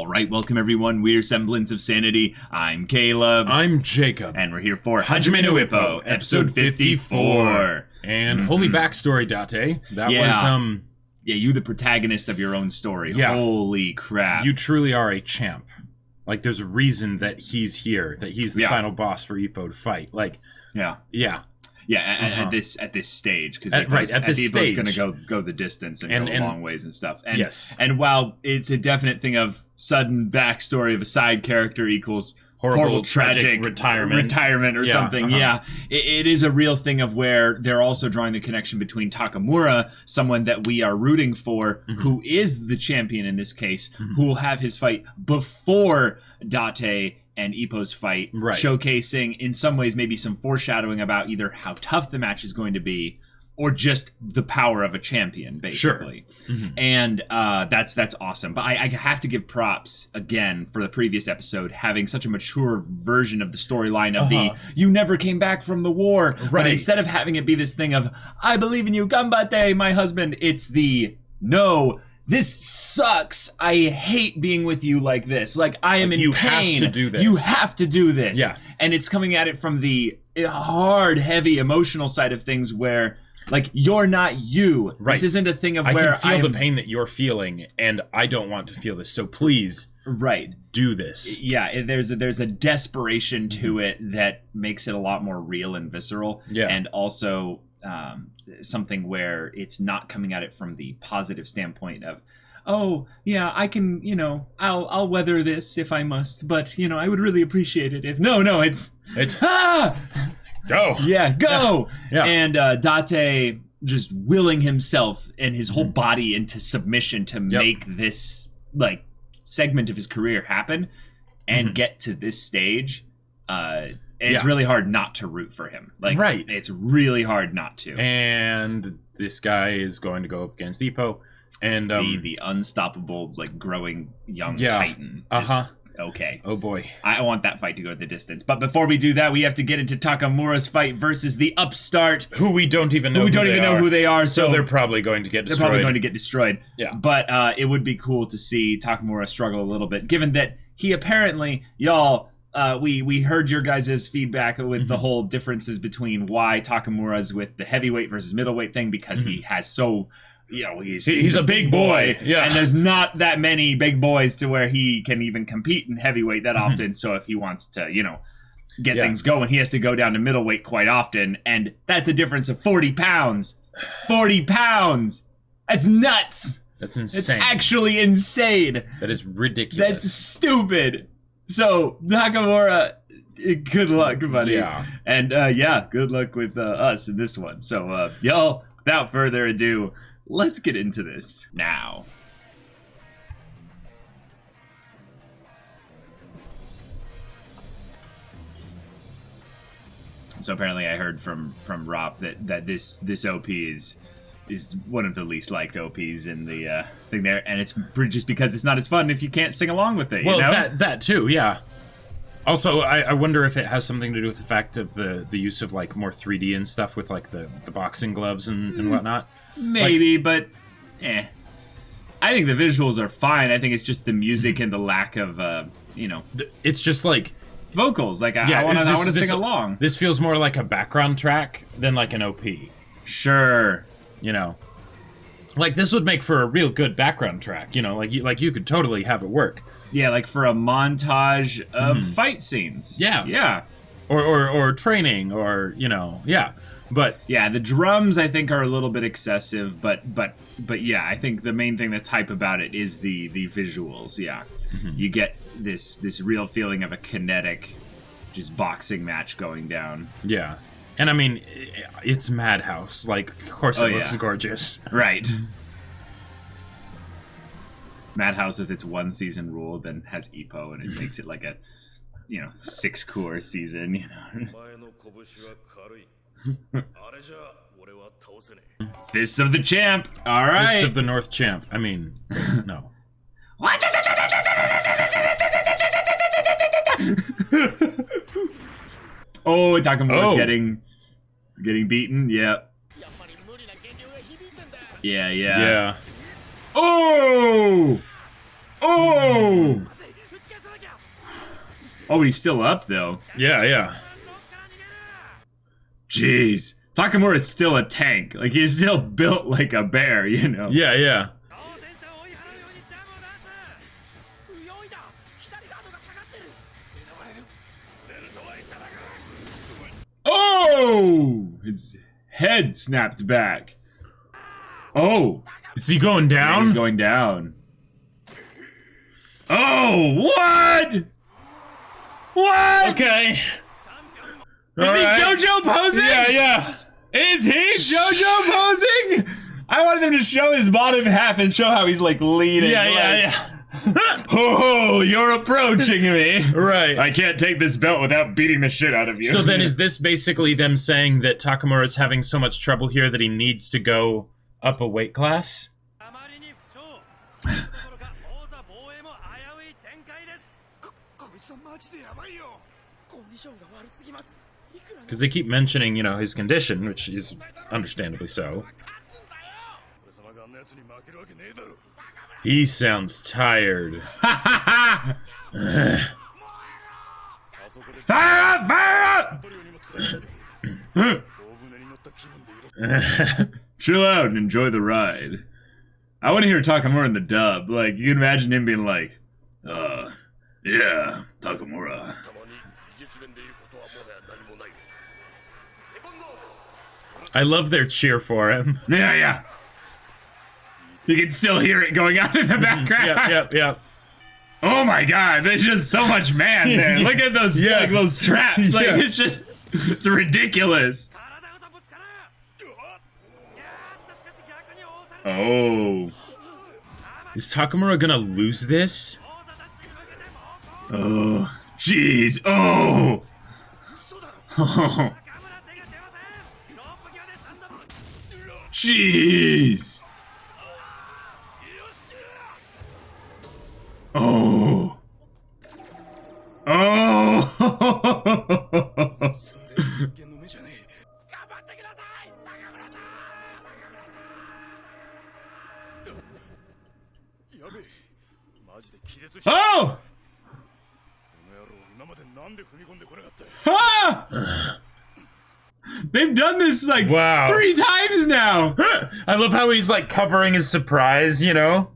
Alright, welcome everyone. We're Semblance of Sanity. I'm Caleb. I'm Jacob. And we're here for Hajime no Ippo, episode 54. And holy backstory, Date. That was, Yeah, you the protagonist of your own story. Yeah. Holy crap. You truly are a champ. Like, there's a reason that he's here, that he's the final boss for Ippo to fight. Like, yeah. At this stage, because at this Ippo's stage, gonna go the distance and go long ways and stuff. And, yes. And while it's a definite thing of sudden backstory of a side character equals horrible tragic retirement or something, it is a real thing of where they're also drawing the connection between Takamura, someone that we are rooting for, who is the champion in this case, who will have his fight before Date and Ippo's fight, showcasing in some ways maybe some foreshadowing about either how tough the match is going to be or just the power of a champion, basically. And that's awesome. But I have to give props again for the previous episode having such a mature version of the storyline of the you never came back from the war. But instead of having it be this thing of I believe in you, Gambate, my husband, it's the no, this sucks. I hate being with you like this. Like, I am in pain. You have to do this. You have to do this. Yeah. And it's coming at it from the hard, heavy, emotional side of things where, like, you're not you. Right. This isn't a thing of where I can feel the pain that you're feeling, and I don't want to feel this. So please, do this. Yeah, there's a desperation to it that makes it a lot more real and visceral. Yeah. And also something where it's not coming at it from the positive standpoint of, oh yeah, I can, I'll weather this if I must, but I would really appreciate it if no, it's go. Yeah, go. Yeah. And Date just willing himself and his whole body into submission to make this like segment of his career happen and get to this stage. It's really hard not to root for him. Like, it's really hard not to. And this guy is going to go up against Ippo, and the unstoppable, like, growing young titan. Okay. Oh boy. I want that fight to go the distance. But before we do that, we have to get into Takamura's fight versus the upstart, who we don't even know who they are. So they're probably going to get destroyed. Yeah. But it would be cool to see Takamura struggle a little bit, given that he apparently, y'all. We heard your guys' feedback with the whole differences between why Takamura's with the heavyweight versus middleweight thing, because he has so, he's a big boy. Yeah. And there's not that many big boys to where he can even compete in heavyweight that often. So if he wants to, get things going, he has to go down to middleweight quite often. And that's a difference of 40 pounds. 40 pounds! That's nuts! That's insane. It's actually insane. That is ridiculous. That's stupid. So, Takamura, good luck, buddy. Yeah. And, good luck with us in this one. So, y'all, without further ado, let's get into this now. So apparently I heard from Rob that this OP is one of the least liked OPs in the thing there, and it's just because it's not as fun if you can't sing along with it. Well, that too, yeah. Also, I wonder if it has something to do with the fact of the use of like more 3D and stuff with like the boxing gloves and whatnot. Maybe, but I think the visuals are fine. I think it's just the music and the lack of it's just like vocals. Like I want to sing along. This feels more like a background track than like an OP. Sure. Like this would make for a real good background track, like you could totally have it work. Yeah, like for a montage of fight scenes. Yeah. Yeah. Or training or, But yeah, the drums I think are a little bit excessive, but yeah, I think the main thing that's hype about it is the visuals. Yeah. You get this real feeling of a kinetic just boxing match going down. Yeah. And I mean, it's Madhouse. Like, of course it looks gorgeous. Right. Madhouse with its 1 season rule then has Ippo, and it makes it like a, 6-core season, Fists of the Champ. All right. Fists of the North Champ. I mean, no. What? Oh, Takamura's getting beaten. Yeah. Yeah. Yeah. Oh! Oh, he's still up, though. Yeah, yeah. Jeez. Takamura's still a tank. Like, he's still built like a bear, you know? Yeah, yeah. Oh! His head snapped back. Oh! Is he going down? He's going down. Oh! What? What? Okay. Is he JoJo posing? Yeah, yeah. Is he JoJo posing? I wanted him to show his bottom half and show how he's like leaning. Yeah, like, yeah. Oh, you're approaching me. Right. I can't take this belt without beating the shit out of you. So then is this basically them saying that Takamura is having so much trouble here that he needs to go up a weight class? Because they keep mentioning, you know, his condition, which is understandably so. He sounds tired. Fire up! Fire up! Chill out and enjoy the ride. I want to hear Takamura in the dub. Like, you can imagine him being like, yeah, Takamura. I love their cheer for him. Yeah, yeah. You can still hear it going on in the background. Yep. Oh my god, there's just so much man there. Look at those, like, those traps. Like, it's just, it's ridiculous. Oh. Is Takamura gonna lose this? Oh. Jeez. Oh. Oh. Jeez. Oh. Oh. Oh! Ah! They've done this like 3 times now. I love how he's like covering his surprise, you know?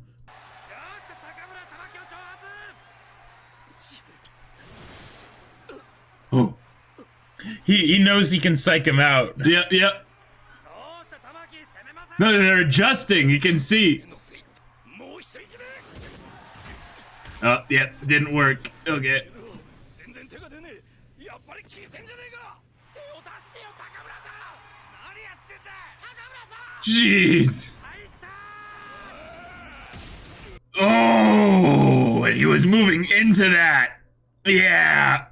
Oh. He knows he can psych him out. Yep. No, they're adjusting. You can see. Oh, yep. Didn't work. Okay. Jeez. Oh, and he was moving into that. Yeah.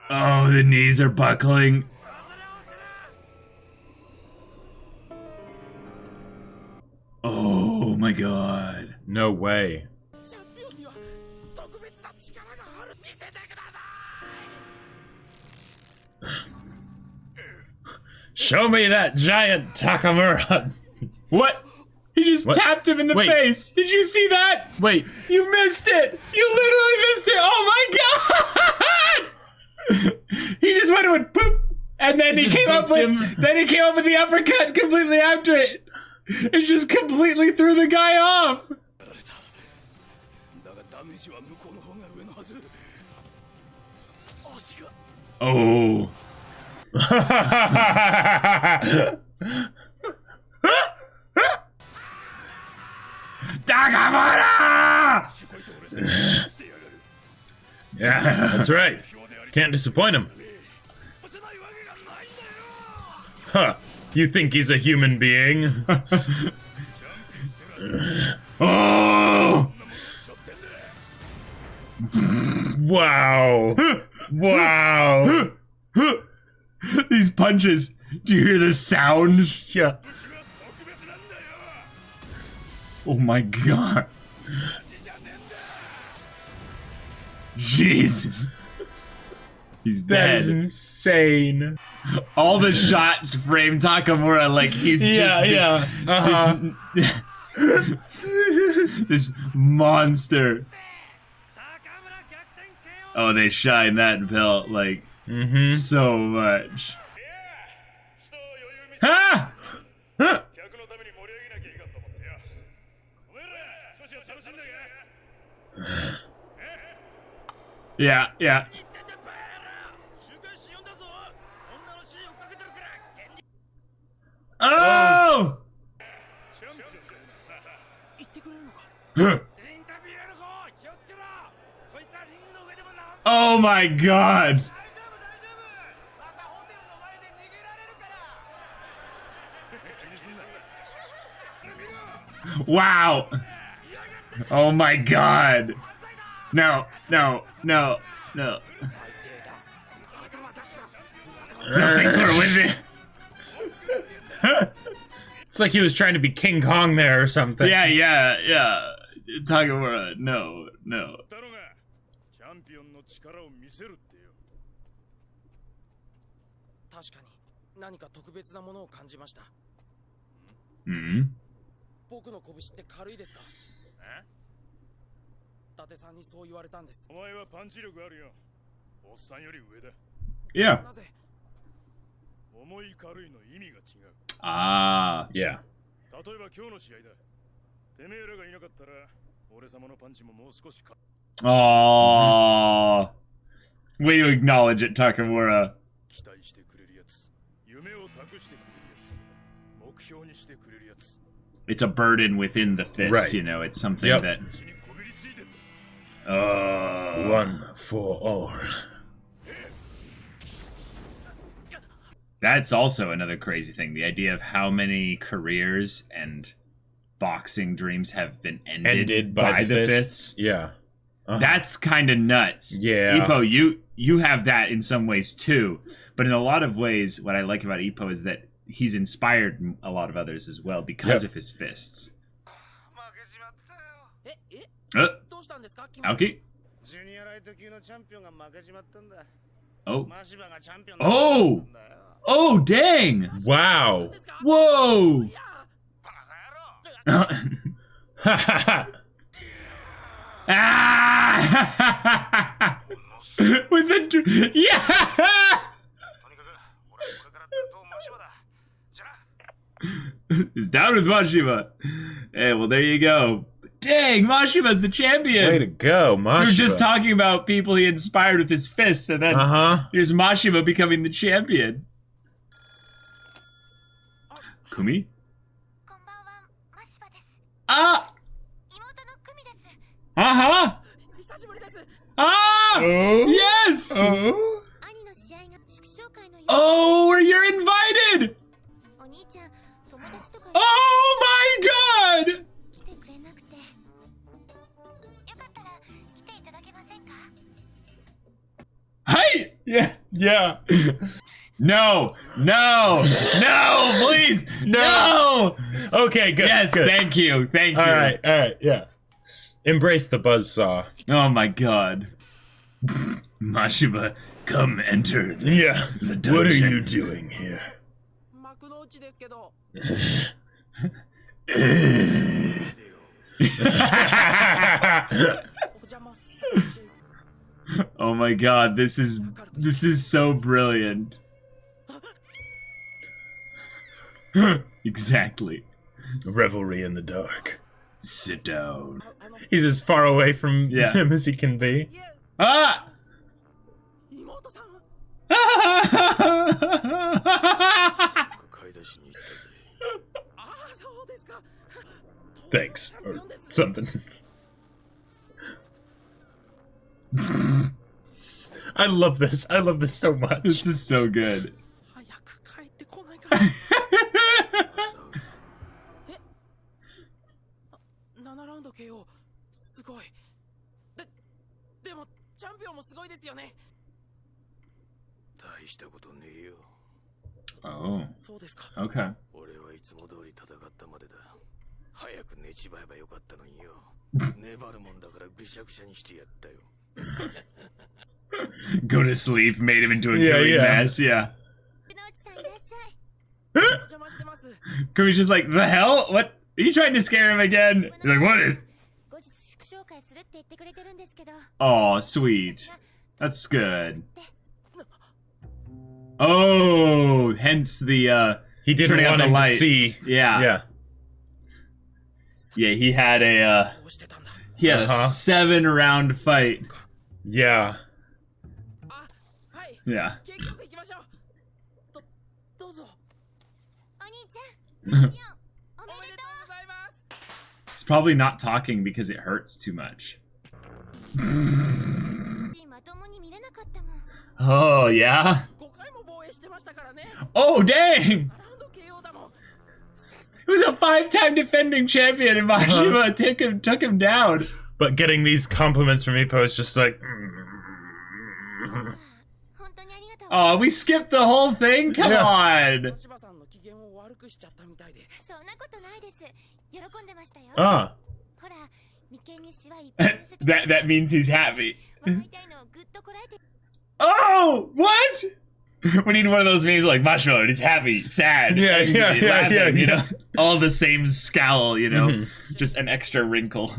Oh, the knees are buckling. Oh my god. No way. Show me that giant Takamura. What? He just tapped him in the face. Did you see that? Wait. You missed it. You literally missed it. Oh my god. He just went and poop. And then he came up with the uppercut completely after it. It just completely threw the guy off. Oh. Takamura! Yeah, that's right. Can't disappoint him. Huh. You think he's a human being? Oh! Wow. Wow. These punches. Do you hear the sounds? Yeah. Oh my god. Jesus. He's dead. That is insane. All the shots frame Takamura like he's this monster. Oh, they shine that belt like so much. Ha! Huh! Yeah, yeah. Oh! Oh my god! Wow! Oh my god! No, no, no, no. Nothing more with it. It's like he was trying to be King Kong there or something. Yeah, yeah, yeah. Takamura, no, no. Hmm? Yeah. Ah. Yeah. Aww. Way to acknowledge it, Takamura. It's a burden within the fist, Right. you know, it's something that... One for all. That's also another crazy thing. The idea of how many careers and boxing dreams have been ended by the fists. Yeah. That's kind of nuts. Yeah. Ippo, you have that in some ways too. But in a lot of ways, what I like about Ippo is that he's inspired a lot of others as well because of his fists. Aoki? Oh. Oh! Oh, dang! Wow. Whoa! Ah! With the... Yeah! He's down with Mashiba. Hey, well, there you go. Dang, Mashiba's the champion. Way to go, Mashiba. We were just talking about people he inspired with his fists, and then here's Mashiba becoming the champion. Kumi? Ah! Uh-huh! Ah! Oh? Yes! Oh? Oh, you're invited! Oh my god! Hey! Yeah, yeah. No, no, no, please, no! Okay, good. Yes, good. thank you, thank you. All right, yeah. Embrace the buzzsaw. Oh my god. Mashiba, come enter Yeah. the dungeon. What are you doing here? Oh my god, this is so brilliant. Exactly. Revelry in the dark. Sit down. He's as far away from Yeah. him as he can be. Ah! Thanks. Or something. I love this. I love this so much. This is so good. Oh. Okay. Go to sleep, made him into a gooey mess, yeah. Kumi's just like, the hell? What? Are you trying to scare him again? You're like, what is... Oh, sweet. That's good. Oh, hence the he didn't turning want out the him lights. to see. Yeah. He had a 7-round fight. Yeah. Yeah. He's probably not talking because it hurts too much. Oh, yeah? Oh, dang! He was a 5-time defending champion, and Mashiba took him down. But getting these compliments from Ippo is just like... Oh, we skipped the whole thing? Come on! Ah. that means he's happy. Oh, what? We need one of those memes like Mashiba, he's happy, sad, laughing, you know? All the same scowl, you know? Just an extra wrinkle.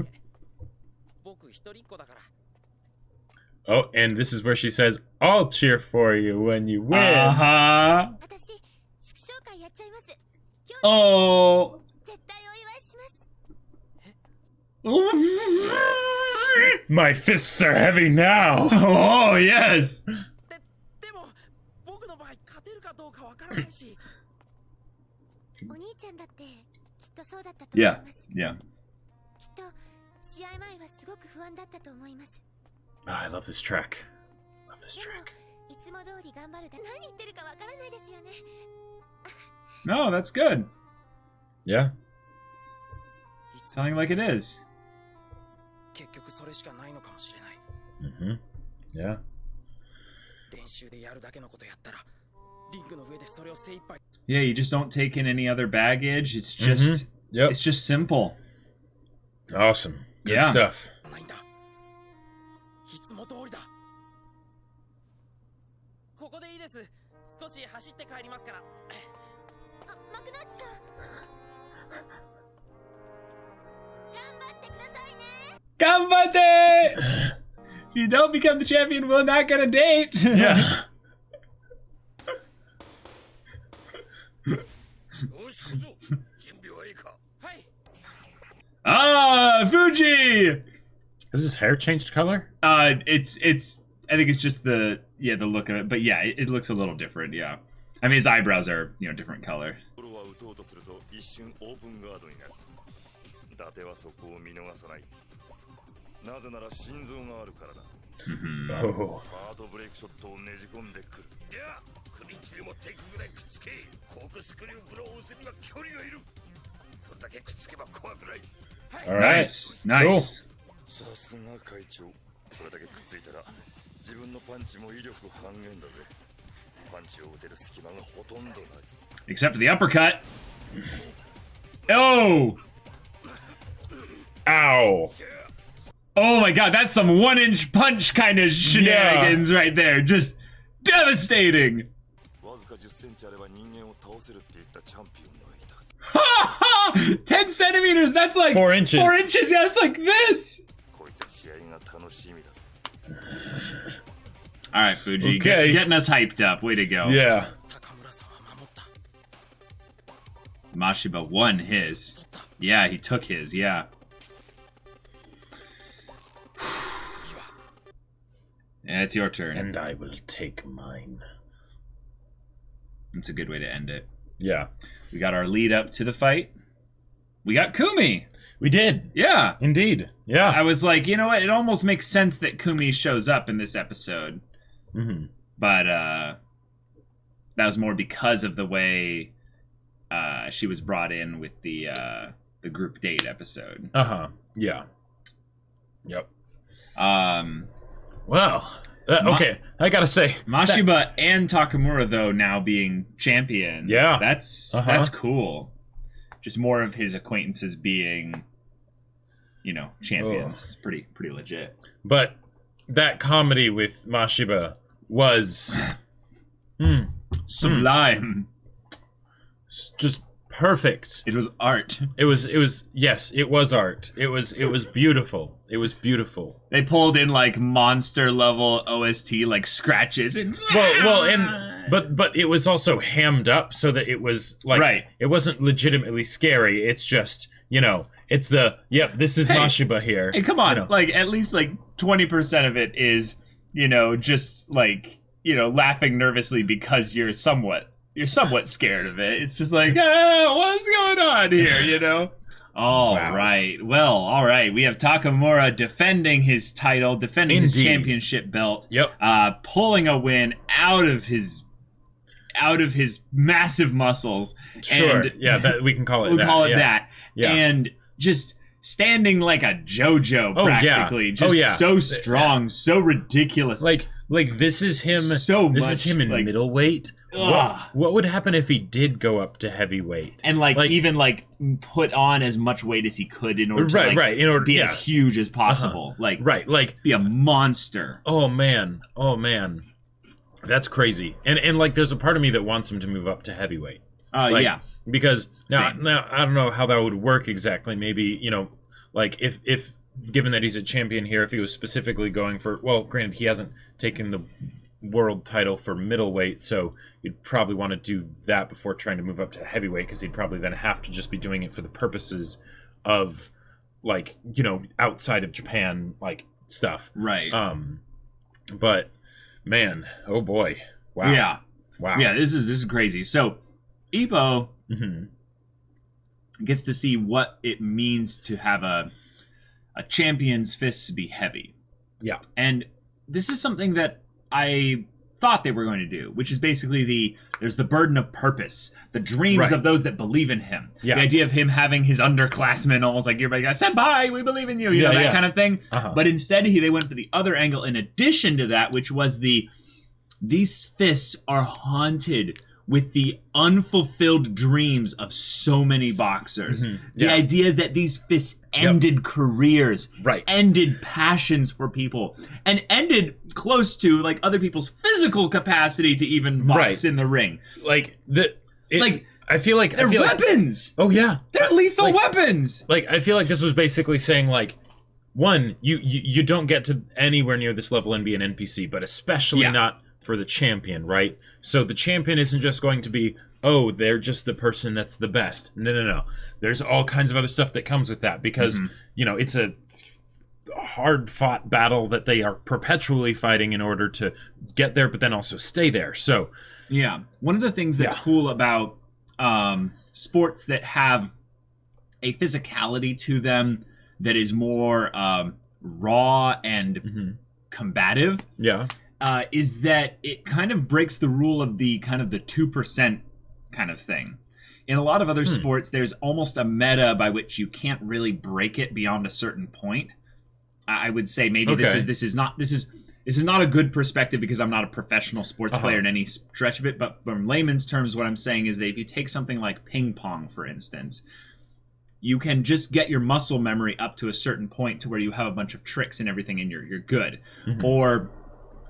Oh, and this is where she says, I'll cheer for you when you win. Uh-huh. Oh. My fists are heavy now. Oh, yes. Yeah. Oh, I love this track. No, that's good. Yeah. Telling like it is. Yeah. Yeah, you just don't take in any other baggage. It's just it's just simple. Awesome. Good stuff. Ganbatte! If you don't become the champion, we'll not get a date. Yeah. Ah, Fuji! Has his hair changed color? It's I think it's just the look of it, but yeah, it looks a little different, yeah. I mean, his eyebrows are, different color. Oh. All right. Nice. Cool. Except for the uppercut. Oh! Ow! Oh my god, that's some 1-inch punch kind of shenanigans right there. Just devastating. 10 centimeters, that's like 4 inches. 4 inches, yeah, it's like this. Alright, Fuji, getting us hyped up. Way to go. Yeah. Mashiba won his. Yeah, he took his, yeah. Yeah, it's your turn. And I will take mine. That's a good way to end it. Yeah. We got our lead up to the fight. We got Kumi. We did. Yeah. Indeed. Yeah. I was like, you know what? It almost makes sense that Kumi shows up in this episode. But that was more because of the way she was brought in with the group date episode. Yeah. Yep. Well, okay. I gotta say, Mashiba and Takamura though now being champions. Yeah. That's cool. Just more of his acquaintances being, champions. It's pretty legit. But that comedy with Mashiba was sublime. Just perfect. It was art. It was yes, it was art. It was beautiful. It was beautiful. They pulled in like monster level OST like scratches and but it was also hammed up so that it was like it wasn't legitimately scary. It's just, it's this is Mashiba here. And come on, like at least like 20% of it is, just like, laughing nervously because you're somewhat scared of it. It's just like, what's going on here, All right. Well, all right. We have Takamura defending his title, defending his championship belt. Yep. Pulling a win out of his massive muscles. Sure. And we can call it that. Yeah. And just standing like a JoJo practically. Just so strong, so ridiculous. Like this is him. This is him in middleweight. What would happen if he did go up to heavyweight and even put on as much weight as he could in order to be as huge as possible, be a monster. Oh man, that's crazy. And there's a part of me that wants him to move up to heavyweight. Because now I don't know how that would work exactly. Maybe if given that he's a champion here, if he was specifically going for, well, granted he hasn't taken the world title for middleweight, so you'd probably want to do that before trying to move up to heavyweight, because he'd probably then have to just be doing it for the purposes of outside of Japan stuff, right? But man, oh boy, wow, this is crazy. So Ippo gets to see what it means to have a champion's fists be heavy, and this is something that I thought they were going to do, which is basically there's the burden of purpose, the dreams of those that believe in him. The idea of him having his underclassmen almost like everybody goes, "Senpai, we believe in you," that kind of thing. But instead they went for the other angle in addition to that, which was these fists are haunted with the unfulfilled dreams of so many boxers. The idea that these fists ended careers, ended passions for people, and ended close to other people's physical capacity to even box in the ring. I feel like they're weapons. Oh yeah, they're lethal weapons. I feel like this was basically saying one, you don't get to anywhere near this level and be an NPC, but especially not for the champion, right? So the champion isn't just going to be, they're just the person that's the best. No. There's all kinds of other stuff that comes with that, because, it's a hard-fought battle that they are perpetually fighting in order to get there, but then also stay there. So, one of the things that's cool about sports that have a physicality to them that is more raw and combative, is that it kind of breaks the rule of the 2% kind of thing. In a lot of other sports, there's almost a meta by which you can't really break it beyond a certain point. I would say maybe this is not a good perspective, because I'm not a professional sports player in any stretch of it. But from layman's terms, what I'm saying is that if you take something like ping pong, for instance, you can just get your muscle memory up to a certain point to where you have a bunch of tricks and everything, and you're good. Or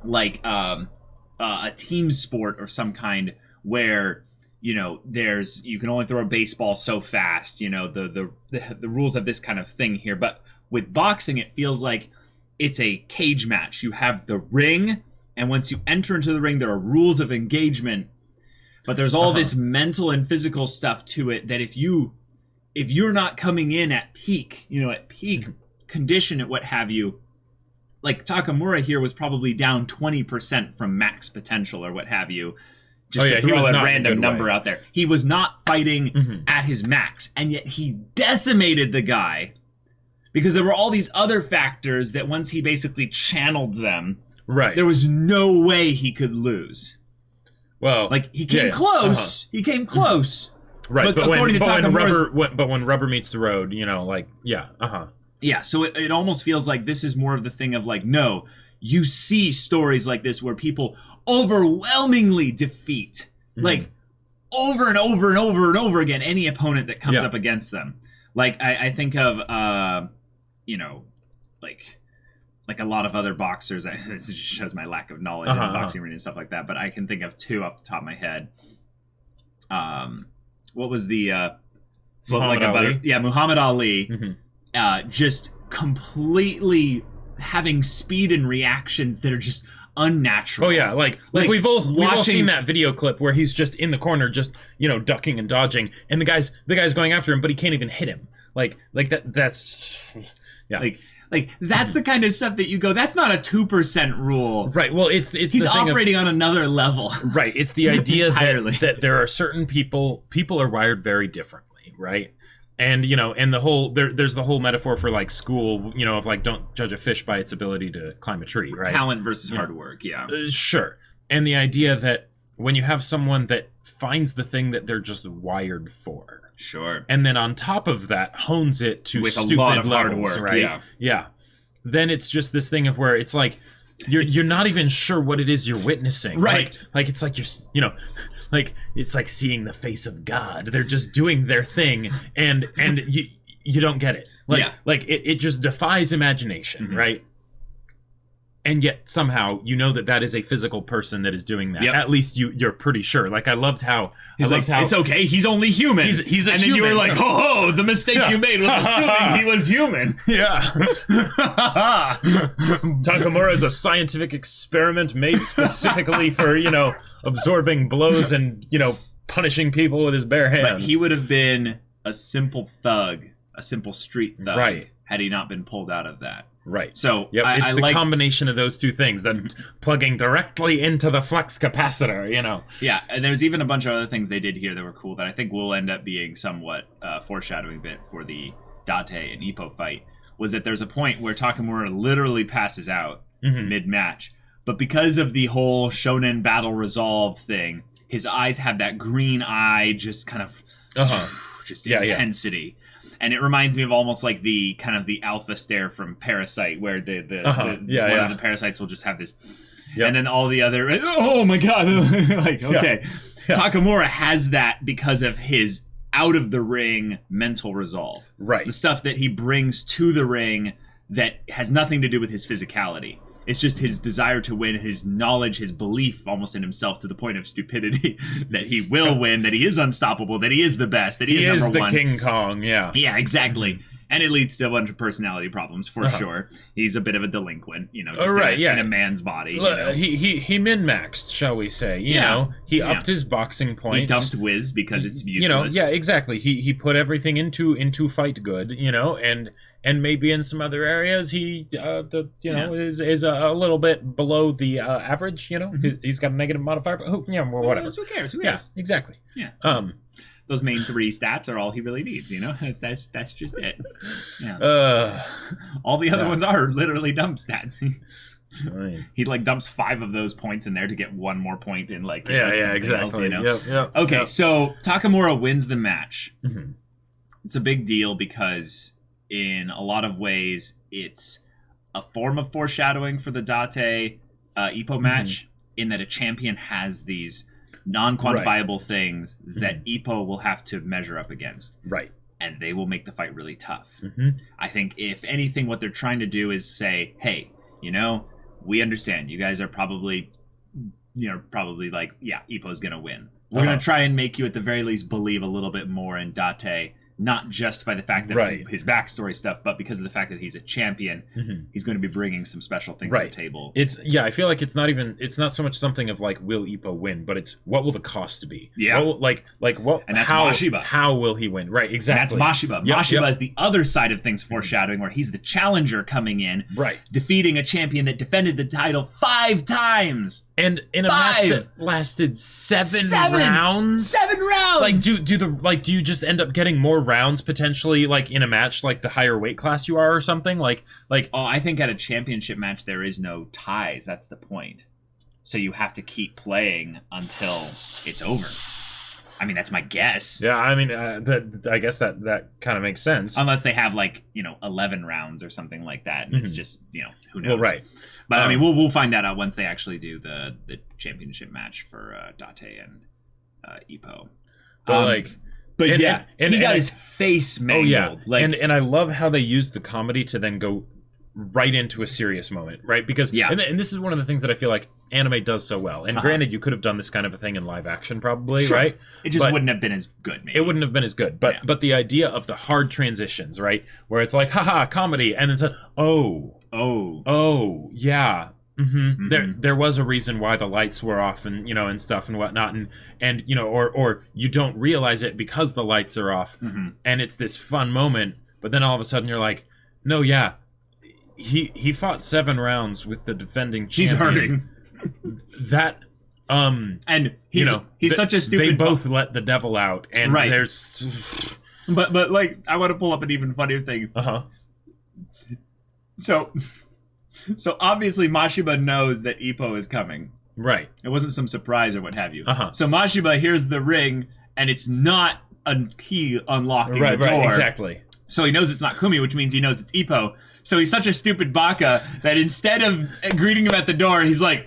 a team sport or some kind where you can only throw a baseball so fast, the rules of this kind of thing here. But with boxing, it feels like it's a cage match. You have the ring, and once you enter into the ring, there are rules of engagement, but there's all this mental and physical stuff to it that if you're not coming in at peak condition at what have you, like Takamura here was probably down 20% from max potential or what have you, just to throw a random number out there. He was not fighting at his max, and yet he decimated the guy because there were all these other factors that once he basically channeled them, there was no way he could lose. Well, he came close. He came close. Right, but when rubber meets the road, Yeah, so it almost feels like this is more of the thing of no, you see stories like this where people overwhelmingly defeat, over and over and over and over again, any opponent that comes up against them. I think of, a lot of other boxers. This just shows my lack of knowledge in the boxing arena and stuff like that, but I can think of two off the top of my head. what was the Muhammad Ali? Muhammad Ali, just completely having speed and reactions that are just unnatural. Oh yeah, like we've all seen that video clip where he's just in the corner, just ducking and dodging, and the guy's going after him, but he can't even hit him. That's that's the kind of stuff that you go, that's not a 2% rule. Right. Well, it's he's operating on another level. Right. It's the idea that there are certain people are wired very differently, right? And and the whole there's the whole metaphor for like school, of like don't judge a fish by its ability to climb a tree, right? Talent versus hard work, yeah. Sure. And the idea that when you have someone that finds the thing that they're just wired for, sure, and then on top of that hones it to with stupid a lot of levels, hard work, right? Yeah. Then it's just this thing of where it's like you're not even sure what it is you're witnessing, right? Like it's like you're like it's like seeing the face of God. They're just doing their thing, and you don't get it. Like it just defies imagination, right? And yet somehow that is a physical person that is doing that. Yep. At least you're pretty sure. Like I loved how it's okay. He's only human. He's a and human. And then you were like, ho, the mistake you made was assuming he was human. Yeah. Takamura is a scientific experiment made specifically for absorbing blows and punishing people with his bare hands. But he would have been a simple thug, a simple street thug, right, had he not been pulled out of that. Right. So it's the combination of those two things, that plugging directly into the flux capacitor, Yeah, and there's even a bunch of other things they did here that were cool that I think will end up being somewhat foreshadowing bit for the Date and Ippo fight, was that there's a point where Takamura literally passes out mid-match. But because of the whole shonen battle resolve thing, his eyes have that green eye just kind of just intensity. And it reminds me of almost like the kind of the alpha stare from Parasite, where one of the parasites will just have this, and then all the other, oh my god, like okay, Takamura has that because of his out of the ring mental resolve, right? The stuff that he brings to the ring that has nothing to do with his physicality. It's just his desire to win, his knowledge, his belief almost in himself to the point of stupidity that he will win, that he is unstoppable, that he is the best, that he is number one. He is the King Kong, yeah. Yeah, exactly. And it leads to a bunch of personality problems, for sure. He's a bit of a delinquent, in a man's body. He min-maxed, shall we say. You know, he upped his boxing points. He dumped Wiz because it's useless. Exactly. He put everything into fight good, and maybe in some other areas he is a little bit below the average. He's got a negative modifier, but whatever. Who cares? Yeah, exactly. Yeah. Those main three stats are all he really needs. That's just it. Yeah. All the other ones are literally dump stats. Right. He dumps 5 of those points in there to get 1 more point in exactly. Else, Okay, so Takamura wins the match. It's a big deal because in a lot of ways it's a form of foreshadowing for the Date Ippo match, in that a champion has these non-quantifiable things that Ippo will have to measure up against. Right. And they will make the fight really tough. I think if anything, what they're trying to do is say, hey, we understand you guys are probably like, Ippo's going to win. We're going to try and make you at the very least believe a little bit more in Date, not just by the fact that his backstory stuff, but because of the fact that he's a champion, he's going to be bringing some special things to the table. I feel like it's not so much something of like, will Ippo win, but it's what will the cost be? Yeah. What, and that's Mashiba. How will he win? Right, exactly. And that's Mashiba. Mashiba is the other side of things foreshadowing, where he's the challenger coming in, defeating a champion that defended the title 5 times. And in a match that lasted 7 rounds. 7 rounds. Do you just end up getting more rounds potentially, like in a match, like the higher weight class you are or something? I think at a championship match there is no ties. That's the point. So you have to keep playing until it's over. I mean, that's my guess. Yeah, I mean, I guess that kind of makes sense. Unless they have 11 rounds or something like that, and it's just who knows. Well, right. But I mean, we'll find that out once they actually do the championship match for Date and Ippo. But he got his face mangled. And I love how they used the comedy to then go right into a serious moment, right? Because and this is one of the things that I feel like anime does so well. And granted, you could have done this kind of a thing in live action, probably, right? It just wouldn't have been as good. Maybe. It wouldn't have been as good. But the idea of the hard transitions, right, where it's like, haha, comedy, and it's yeah. There was a reason why the lights were off, and and stuff and whatnot, and or you don't realize it because the lights are off, and it's this fun moment, but then all of a sudden you're like, no, yeah, he fought 7 rounds with the defending champion. He's hurting. That and he's such a stupid. They both let the devil out, and there's. But like, I want to pull up an even funnier thing. So obviously Mashiba knows that Ippo is coming. Right. It wasn't some surprise or what have you. So Mashiba hears the ring, and it's not a key unlocking the door. Right, exactly. So he knows it's not Kumi, which means he knows it's Ippo. So he's such a stupid baka that instead of greeting him at the door, he's like,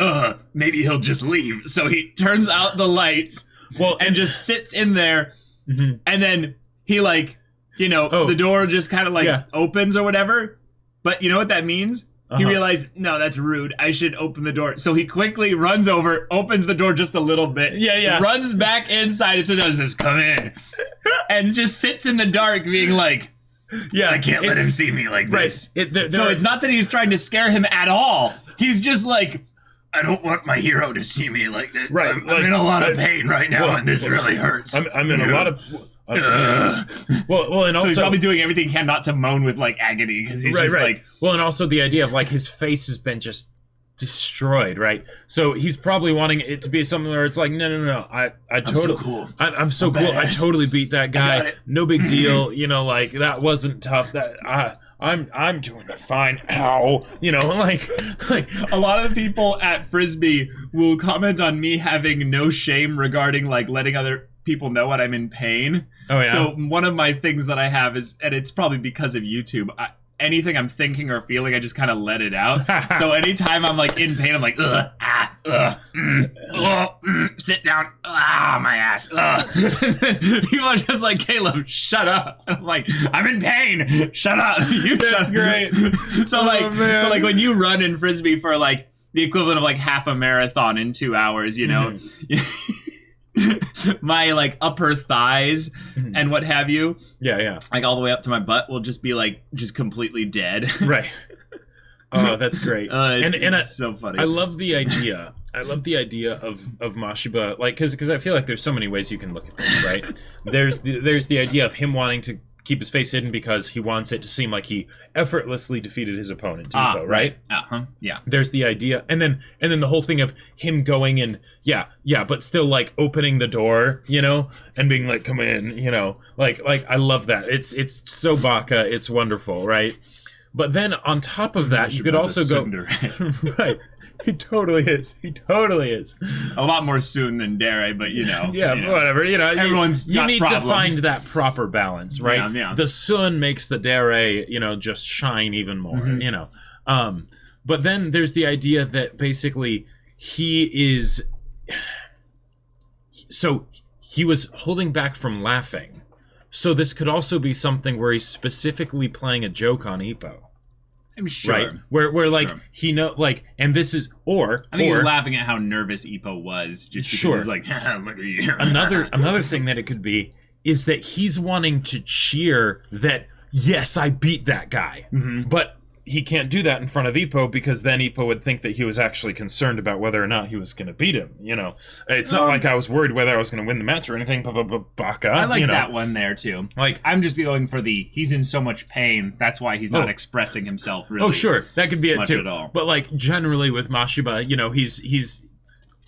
maybe he'll just leave. So he turns out the lights and just sits in there. And then he the door just kind of opens or whatever. But you know what that means? He realized, no, that's rude. I should open the door. So he quickly runs over, opens the door just a little bit. Runs back inside and says, come in. And just sits in the dark being like, I can't let him see me like this. So it's not that he's trying to scare him at all. He's just like, I don't want my hero to see me like that. Right. I'm in a lot of pain right now, and this really hurts. I'm in a lot of... and also, so he's probably doing everything he can not to moan with like agony, because he's just like... Well, and also the idea of like his face has been just destroyed, right? So he's probably wanting it to be something where it's like, no, I'm so cool. I'm so cool. I totally beat that guy. No big deal. Like that wasn't tough. That I'm doing fine. Ow. Like a lot of people at Frisbee will comment on me having no shame regarding like letting other people know when I'm in pain. Oh yeah. So one of my things that I have is, and it's probably because of YouTube, anything I'm thinking or feeling, I just kind of let it out. So anytime I'm like in pain, I'm like, sit down, my ass. People are just like, Caleb, shut up. I'm like, I'm in pain. Shut up. That's great. So like when you run in Frisbee for like the equivalent of like half a marathon in 2 hours, my like upper thighs and what have you, like all the way up to my butt will just be like just completely dead. Right. Oh, that's great. It's so funny. I love the idea. of Mashiba, like because I feel like there's so many ways you can look at this, right? There's the idea of him wanting to keep his face hidden because he wants it to seem like he effortlessly defeated his opponent, Ippo, right? Yeah. There's the idea, and then the whole thing of him going and but still like opening the door, and being like, come in, like I love that. It's so baka, it's wonderful, right? But then on top of that, you could also go right. He totally is. A lot more soon than Dare, but whatever. Everyone's you need problems. to find that proper balance, right? Yeah. The sun makes the Dare, just shine even more. But then there's the idea that basically he is. So he was holding back from laughing. So this could also be something where he's specifically playing a joke on Ippo. I'm sure. Right? Where like he and this is I think he's laughing at how nervous Ippo was, just because he's like, look at you. Another thing that it could be is that he's wanting to cheer that yes, I beat that guy, but he can't do that in front of Ippo because then Ippo would think that he was actually concerned about whether or not he was going to beat him. It's not like I was worried whether I was going to win the match or anything. Baka. I like that one there too. Like I'm just going for he's in so much pain. That's why he's not expressing himself really. Oh sure, that could be it too. At all. But like generally with Mashiba, he's.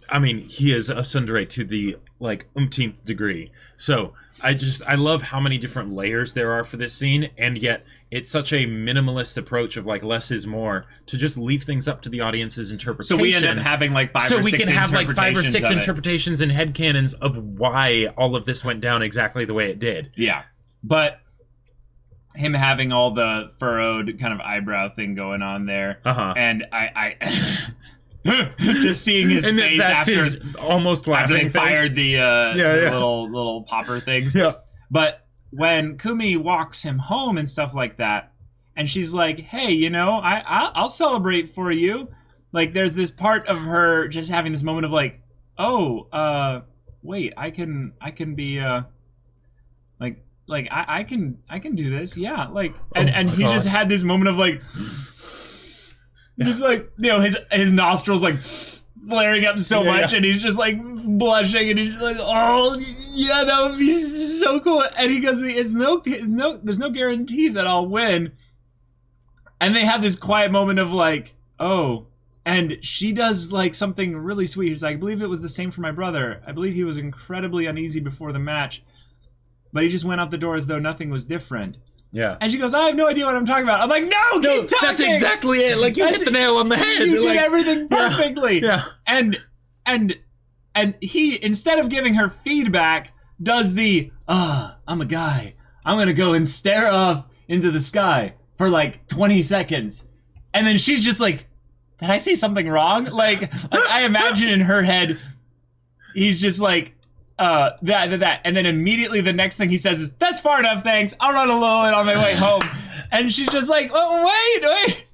I mean, he is a tsundere to the like umpteenth degree. So I love how many different layers there are for this scene, and yet it's such a minimalist approach of like less is more to just leave things up to the audience's interpretation. So we end up having like 5 or 6 interpretations. So we can have like 5 or 6 interpretations and headcanons of why all of this went down exactly the way it did. Yeah, but him having all the furrowed kind of eyebrow thing going on there, and I just seeing his face that's after his almost laughing they fired the little popper things. Yeah. But when Kumi walks him home and stuff like that, and she's like, hey, I'll celebrate for you. Like, there's this part of her just having this moment of like, oh, wait, I can be, I can do this, yeah. Like, and he just had this moment of like, just like, his nostrils like flaring up so much, and he's just like blushing, and he's just like, oh yeah, that would be so cool. And he goes, there's no guarantee that I'll win. And they have this quiet moment of like, oh, and she does like something really sweet. He's like, I believe it was the same for my brother. I believe he was incredibly uneasy before the match, but he just went out the door as though nothing was different. Yeah. And she goes, I have no idea what I'm talking about. I'm like, no, keep talking. That's exactly it. Like, you hit the nail on the head. You did everything perfectly. Yeah. And he, instead of giving her feedback, does the, I'm a guy. I'm going to go and stare off into the sky for like 20 seconds. And then she's just like, did I say something wrong? Like I imagine in her head, he's just like, that. And then immediately the next thing he says is, that's far enough, thanks. I'll run a little bit on my way home. And she's just like, oh, wait.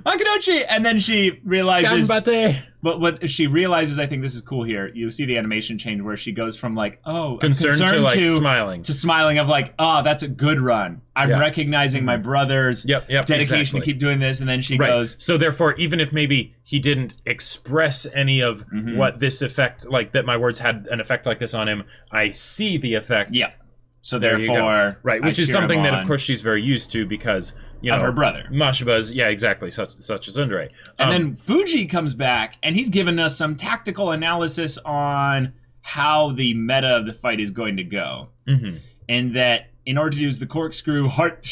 Makinochi. And then she realizes, but what she realizes, I think this is cool here. You see the animation change where she goes from like, concerned to like smiling. To smiling of like, that's a good run. I'm recognizing my brother's dedication to keep doing this. And then she goes. So therefore, even if maybe he didn't express any of what this effect, like that my words had an effect like this on him, I see the effect. Yeah. So therefore, which is something that, of course, she's very used to because of her brother. Mashiba's, exactly, such as Tsundere. And then Fuji comes back, and he's given us some tactical analysis on how the meta of the fight is going to go, and that in order to use the corkscrew heart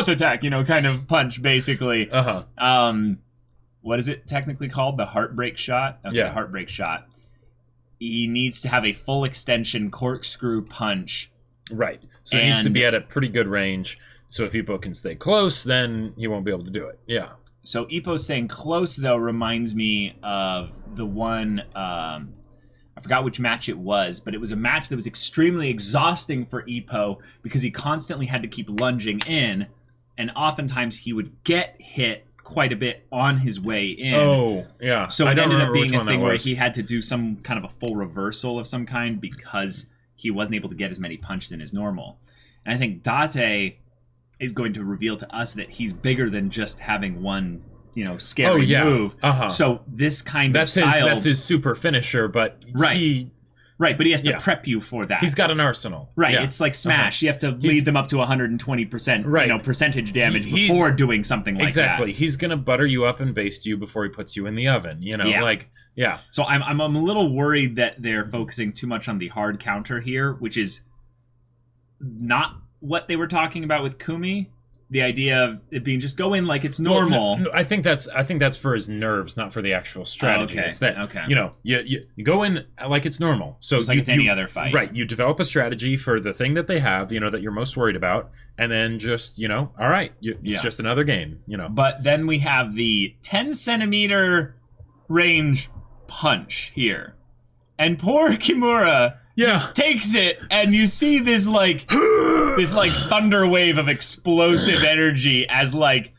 attack, kind of punch, basically. What is it technically called? The heartbreak shot. Okay, heartbreak shot. He needs to have a full extension corkscrew punch. Right. So it needs to be at a pretty good range. So if Ippo can stay close, then he won't be able to do it. Yeah. So Ippo staying close, though, reminds me of the one, I forgot which match it was, but it was a match that was extremely exhausting for Ippo because he constantly had to keep lunging in, and oftentimes he would get hit quite a bit on his way in. Oh, yeah. So it ended up being a thing where he had to do some kind of a full reversal of some kind because he wasn't able to get as many punches in as normal. And I think Date is going to reveal to us that he's bigger than just having one, scary move. So this kind of style... That's his super finisher, but but he has to prep you for that. He's got an arsenal. Right, it's like Smash. You have to lead them up to 120% percentage damage before doing something like that. Exactly. He's going to butter you up and baste you before he puts you in the oven, So I'm a little worried that they're focusing too much on the hard counter here, which is not what they were talking about with Kumi. The idea of it being just go in like it's normal. No, I think that's for his nerves, not for the actual strategy. Okay. It's that you go in like it's normal. So just like it's any other fight. Right. You develop a strategy for the thing that they have, that you're most worried about, and then just, all right, it's just another game, But then we have the 10 centimeter range punch here. And poor Kimura just takes it, and you see this thunder wave of explosive energy as like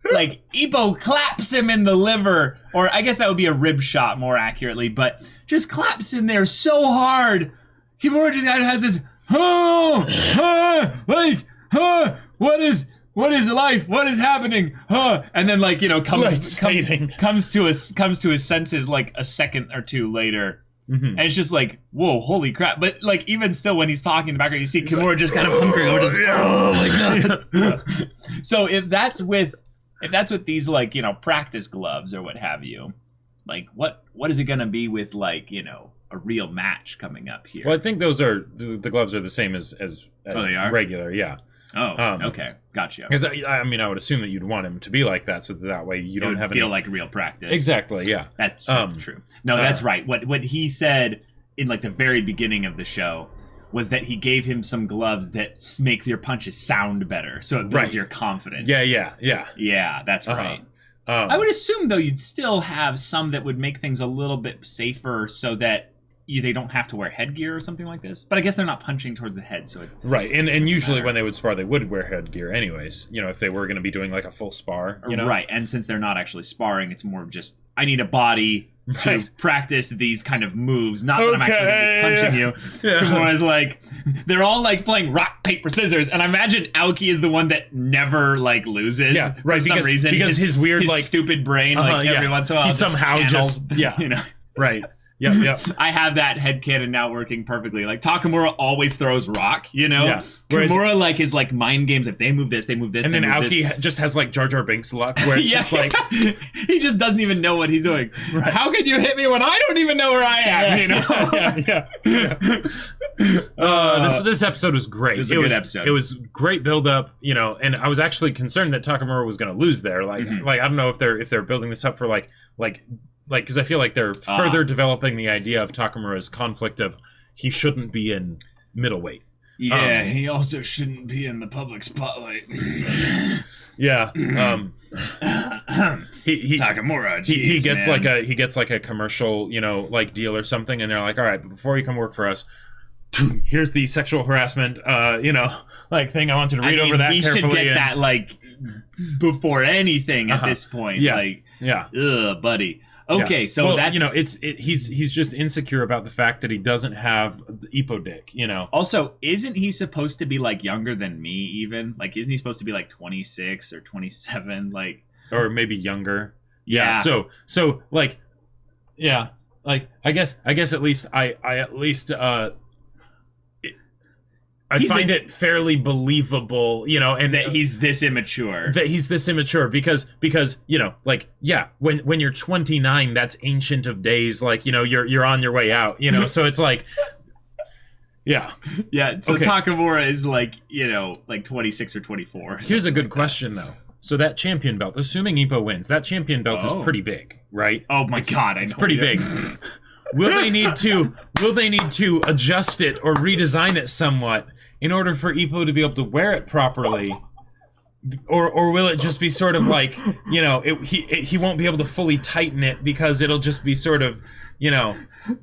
Ippo claps him in the liver, or I guess that would be a rib shot more accurately, but just claps him there so hard. Kimura just kind of has this, what is life? What is happening? And then comes to his senses like a second or two later. And it's just like, whoa, holy crap. But like even still when he's talking in the background, you see Kimura just kind of hungry or just oh my god. So if that's with these practice gloves or what have you, like what is it gonna be with a real match coming up here? Well, I think those are the gloves are the same as they are? Regular, yeah. Oh, okay, gotcha. Because I would assume that you'd want him to be like that, so that way you don't have feel like real practice. Exactly, yeah. That's true. No, that's right. What he said in the very beginning of the show was that he gave him some gloves that make your punches sound better, so it builds your confidence. Yeah. That's right. I would assume though you'd still have some that would make things a little bit safer, so that they don't have to wear headgear or something like this. But I guess they're not punching towards the head, so right. And usually when they would spar, they would wear headgear anyways. You know, if they were going to be doing like a full spar. You know? Right. And since they're not actually sparring, it's more just I need a body to practice these kind of moves. Not that I'm actually going to be punching you. Whereas like they're all like playing rock paper scissors, and I imagine Aoki is the one that never like loses. Yeah, right. For some reason, because his weird his like stupid brain every once in a while he somehow just you know. Right. Yep. I have that headcanon now working perfectly. Like Takamura always throws rock, you know? Yeah. Kimura like is like mind games. If they move this, they move this. And then Aoki just has like Jar Jar Binks luck where it's just like he just doesn't even know what he's doing. Right. How can you hit me when I don't even know where I am? You know? This episode was great. This was a good episode. It was great build up, you know, and I was actually concerned that Takamura was going to lose there. Like I don't know if they're building this up for like because I feel like they're further developing the idea of Takamura's conflict of he shouldn't be in middleweight. Yeah, he also shouldn't be in the public spotlight. Yeah. Takamura. He gets like a commercial, you know, like deal or something, and they're like, all right, but before you come work for us, here's the sexual harassment, you know, like thing. I want you to read over that carefully. He should get that like before anything at this point. Yeah. Like, ugh, buddy. Okay, so that's you know, he's just insecure about the fact that he doesn't have Ippo dick, you know. Also, isn't he supposed to be like younger than me even? Like isn't he supposed to be like 26 or 27 like or maybe younger? Yeah. So like yeah, like I guess at least I find it fairly believable, you know, and that he's this immature. Because you know, like when you're 29, that's ancient of days. Like you know, you're on your way out. You know, so it's like, yeah. So okay. Takamura is like you know like 26 or 24. Here's a good question though. So that champion belt, assuming Ippo wins, that champion belt is pretty big, right? Oh my god, it's pretty big. Will they need to adjust it or redesign it somewhat in order for Ippo to be able to wear it properly, or will it just be sort of like, you know, he won't be able to fully tighten it because it'll just be sort of, you know,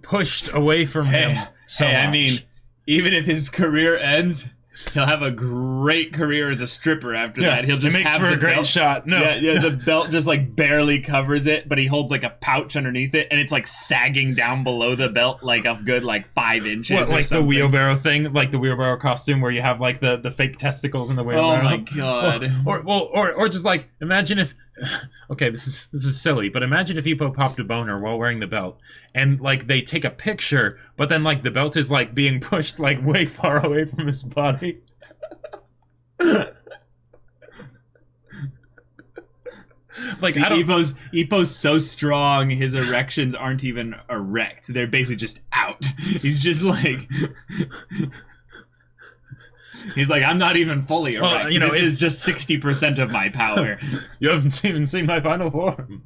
pushed away from him. I mean, even if his career ends, he'll have a great career as a stripper after that. He'll just have a great belt. shot. No. Yeah, the belt just like barely covers it, but he holds like a pouch underneath it, and it's like sagging down below the belt like a good like 5 inches. What, like something. The wheelbarrow thing, like the wheelbarrow costume where you have like the fake testicles in the wheelbarrow. Oh my god. Or just like imagine if. Okay, this is silly, but imagine if Ippo popped a boner while wearing the belt, and like they take a picture, but then like the belt is like being pushed like way far away from his body. Like Ippo's so strong, his erections aren't even erect; they're basically just out. He's just like. He's like, I'm not even fully erect. Well, you know, this is just 60% of my power. You haven't even seen my final form.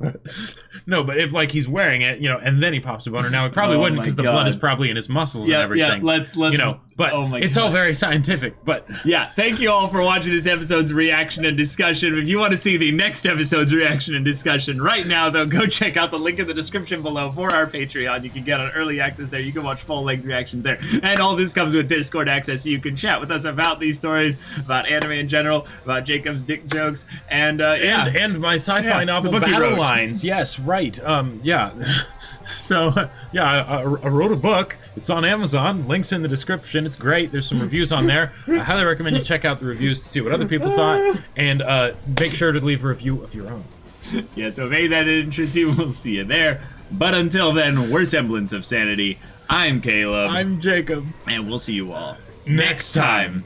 No, but if like he's wearing it, you know, and then he pops a boner. Now he probably wouldn't because the blood is probably in his muscles and everything. Yeah, let's you know, but it's all very scientific. But yeah, thank you all for watching this episode's reaction and discussion. If you want to see the next episode's reaction and discussion right now, though, go check out the link in the description below for our Patreon. You can get on early access there. You can watch full-length reactions there. And all this comes with Discord access, so you can chat with us about these stories, about anime in general, about Jacob's dick jokes, and my sci-fi novel Battle Lines. Yes, right. So I wrote a book. It's on Amazon. Links in the description. It's great. There's some reviews on there. I highly recommend you check out the reviews to see what other people thought, and make sure to leave a review of your own. Yeah, so if any that interests you, we'll see you there. But until then, we're Semblance of Sanity. I'm Caleb. I'm Jacob. And we'll see you all next time.